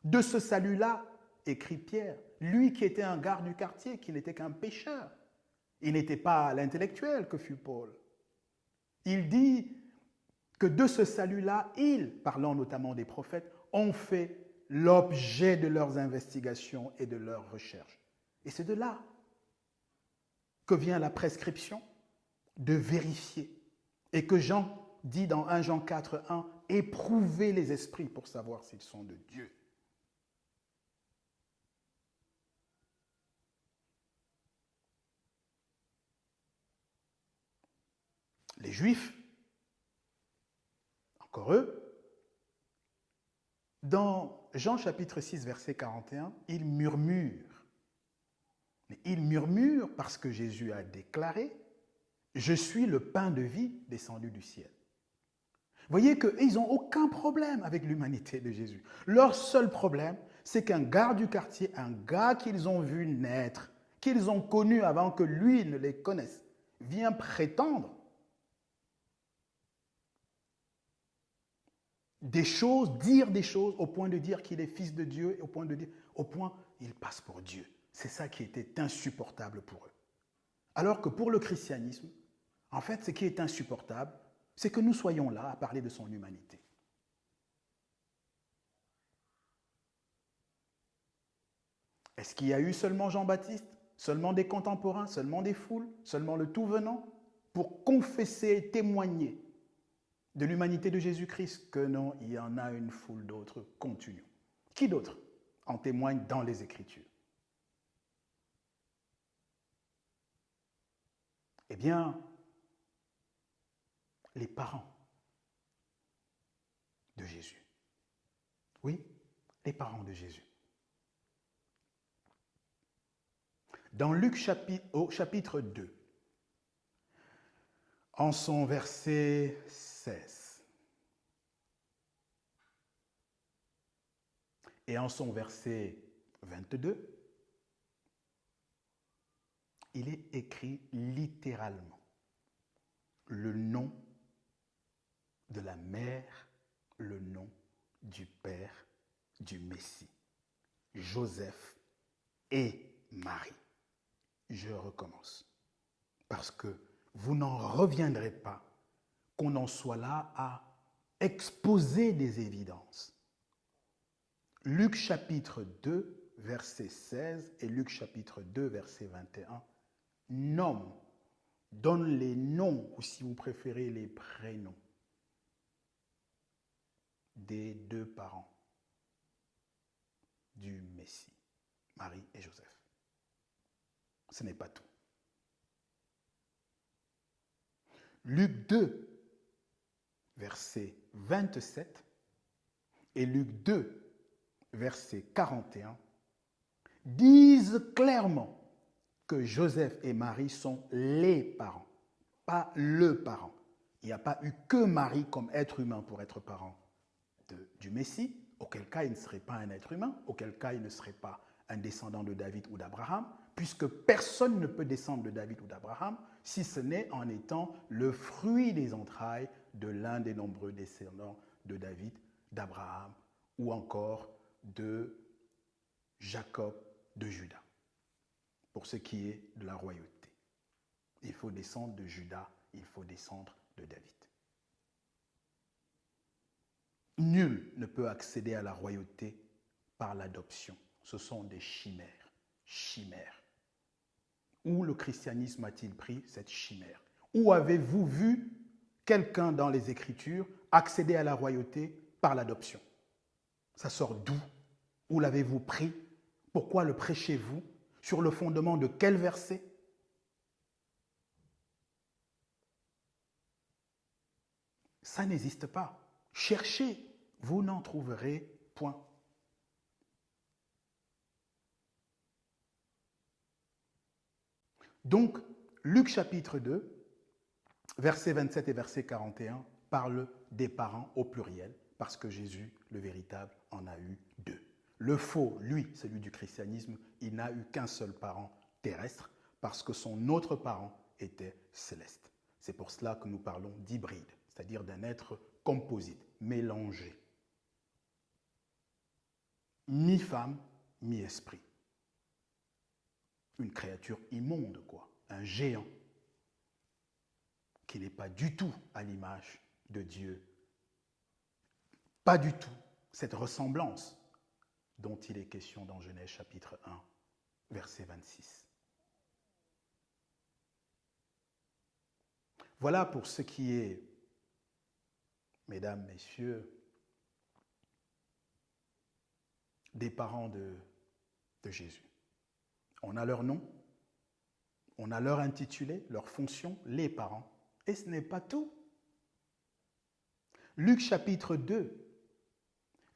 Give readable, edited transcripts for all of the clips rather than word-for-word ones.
De ce salut-là, écrit Pierre, lui qui était un garde du quartier, qui n'était qu'un pécheur. Il n'était pas l'intellectuel que fut Paul. Il dit que de ce salut-là, ils, parlant notamment des prophètes, ont fait l'objet de leurs investigations et de leurs recherches. Et c'est de là que vient la prescription de vérifier. Et que Jean dit dans 1 Jean 4, 1, éprouvez les esprits pour savoir s'ils sont de Dieu. Les Juifs, encore eux, dans Jean chapitre 6, verset 41, ils murmurent. Mais ils murmurent parce que Jésus a déclaré « Je suis le pain de vie descendu du ciel ». Vous voyez qu'ils n'ont aucun problème avec l'humanité de Jésus. Leur seul problème, c'est qu'un garde du quartier, un gars qu'ils ont vu naître, qu'ils ont connu avant que lui ne les connaisse, vient prétendre des choses, dire des choses, au point de dire qu'il est fils de Dieu, au point il passe pour Dieu. C'est ça qui était insupportable pour eux. Alors que pour le christianisme, en fait, ce qui est insupportable, c'est que nous soyons là à parler de son humanité. Est-ce qu'il y a eu seulement Jean-Baptiste, seulement des contemporains, seulement des foules, seulement le tout venant, pour confesser et témoigner de l'humanité de Jésus-Christ? Que non, il y en a une foule d'autres. Continuons. Qui d'autre en témoigne dans les Écritures? Eh bien, les parents de Jésus. Oui, les parents de Jésus. Dans Luc chapitre 2, en son verset 16 et en son verset 22, il est écrit littéralement le nom de la mère, le nom du père du Messie, Joseph et Marie. Je recommence, parce que vous n'en reviendrez pas qu'on en soit là à exposer des évidences. Luc chapitre 2, verset 16 et Luc chapitre 2, verset 21, donne les noms, ou si vous préférez les prénoms, des deux parents du Messie, Marie et Joseph. Ce n'est pas tout. Luc 2, verset 27 et Luc 2, verset 41 disent clairement que Joseph et Marie sont les parents, pas le parent. Il n'y a pas eu que Marie comme être humain pour être parent du Messie, auquel cas il ne serait pas un être humain, auquel cas il ne serait pas un descendant de David ou d'Abraham, puisque personne ne peut descendre de David ou d'Abraham si ce n'est en étant le fruit des entrailles de l'un des nombreux descendants de David, d'Abraham ou encore de Jacob, de Juda, pour ce qui est de la royauté. Il faut descendre de Juda, il faut descendre de David. Nul ne peut accéder à la royauté par l'adoption. Ce sont des chimères. Chimères. Où le christianisme a-t-il pris cette chimère? Où avez-vous vu quelqu'un dans les Écritures accéder à la royauté par l'adoption? Ça sort d'où? Où l'avez-vous pris? Pourquoi le prêchez-vous? Sur le fondement de quel verset? Ça n'existe pas. Cherchez, vous n'en trouverez point. Donc, Luc chapitre 2, versets 27 et verset 41, parle des parents au pluriel, parce que Jésus, le véritable, en a eu deux. Le faux, lui, celui du christianisme, il n'a eu qu'un seul parent terrestre, parce que son autre parent était céleste. C'est pour cela que nous parlons d'hybride, c'est-à-dire d'un être composite, mélangé. mi-femme, mi-esprit. Une créature immonde, quoi. Un géant qui n'est pas du tout à l'image de Dieu. Pas du tout cette ressemblance dont il est question dans Genèse chapitre 1, verset 26. Voilà pour ce qui est, mesdames, messieurs, des parents de Jésus. On a leur nom, on a leur intitulé, leur fonction, les parents, et ce n'est pas tout. Luc chapitre 2,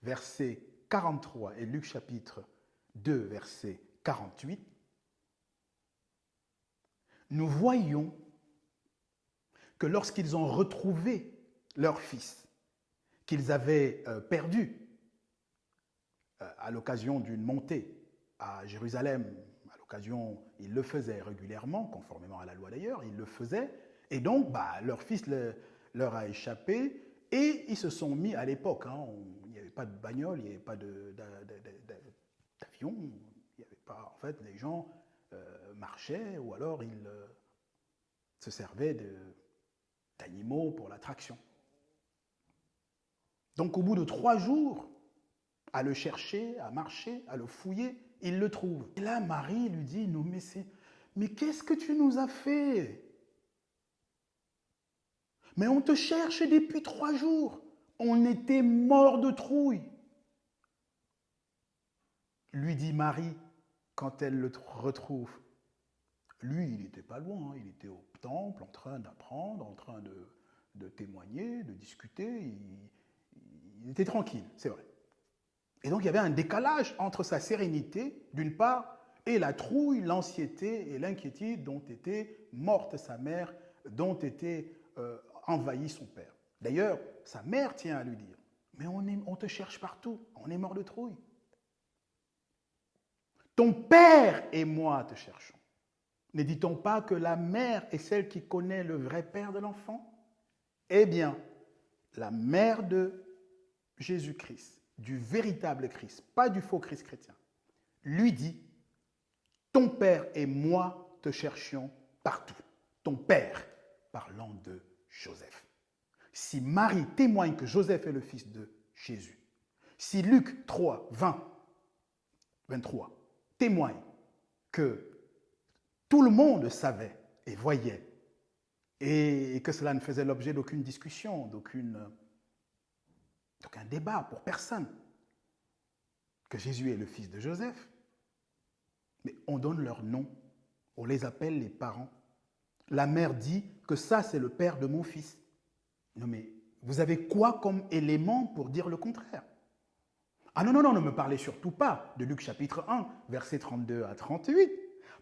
verset 43 et Luc chapitre 2, verset 48, nous voyons que lorsqu'ils ont retrouvé leur fils, qu'ils avaient perdu à l'occasion d'une montée à Jérusalem, à l'occasion, ils le faisaient régulièrement, conformément à la loi d'ailleurs, ils le faisaient, et donc leur fils leur a échappé, et ils se sont mis à l'époque, il n'y avait pas de bagnole, il n'y avait pas d'avion, il n'y avait pas, en fait, les gens marchaient, ou alors ils se servaient d'animaux pour l'attraction. Donc au bout de 3 jours, à le chercher, à marcher, à le fouiller, il le trouve. Et là, Marie lui dit, non, mais qu'est-ce que tu nous as fait? Mais on te cherche depuis 3 jours. On était morts de trouille. Lui dit Marie, quand elle le retrouve. Lui, il n'était pas loin, il était au temple, en train d'apprendre, en train de témoigner, de discuter. Il était tranquille, c'est vrai. Et donc, il y avait un décalage entre sa sérénité, d'une part, et la trouille, l'anxiété et l'inquiétude dont était morte sa mère, dont était envahi son père. D'ailleurs, sa mère tient à lui dire, mais on te cherche partout, on est mort de trouille. Ton père et moi te cherchons. Ne dit-on pas que la mère est celle qui connaît le vrai père de l'enfant? Eh bien, la mère de Jésus-Christ, du véritable Christ, pas du faux Christ chrétien, lui dit, ton père et moi te cherchions partout. Ton père, parlant de Joseph. Si Marie témoigne que Joseph est le fils de Jésus, si Luc 3, 23 témoigne que tout le monde savait et voyait, et que cela ne faisait l'objet d'aucune discussion, d'aucun débat pour personne, que Jésus est le fils de Joseph, mais on donne leur nom, on les appelle les parents. La mère dit que ça, c'est le père de mon fils. Non, mais vous avez quoi comme élément pour dire le contraire? Ah non, ne me parlez surtout pas de Luc chapitre 1, versets 32 à 38.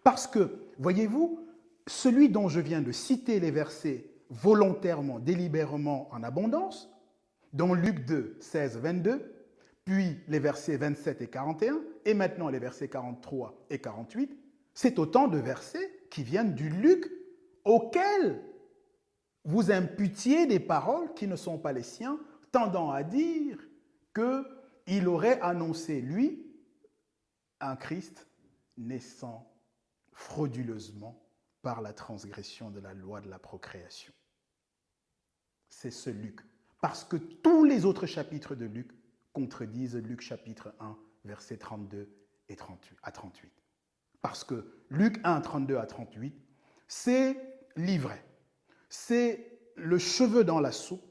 Parce que, voyez-vous, celui dont je viens de citer les versets volontairement, délibérément en abondance, dans Luc 2, 16, 22, puis les versets 27 et 41, et maintenant les versets 43 et 48, c'est autant de versets qui viennent du Luc auquel vous imputiez des paroles qui ne sont pas les siens, tendant à dire qu'il aurait annoncé, lui, un Christ naissant frauduleusement par la transgression de la loi de la procréation. C'est ce Luc. Parce que tous les autres chapitres de Luc contredisent Luc chapitre 1, versets 32 et 38, à 38. Parce que Luc 1, 32 à 38, c'est l'ivraie. C'est le cheveu dans la soupe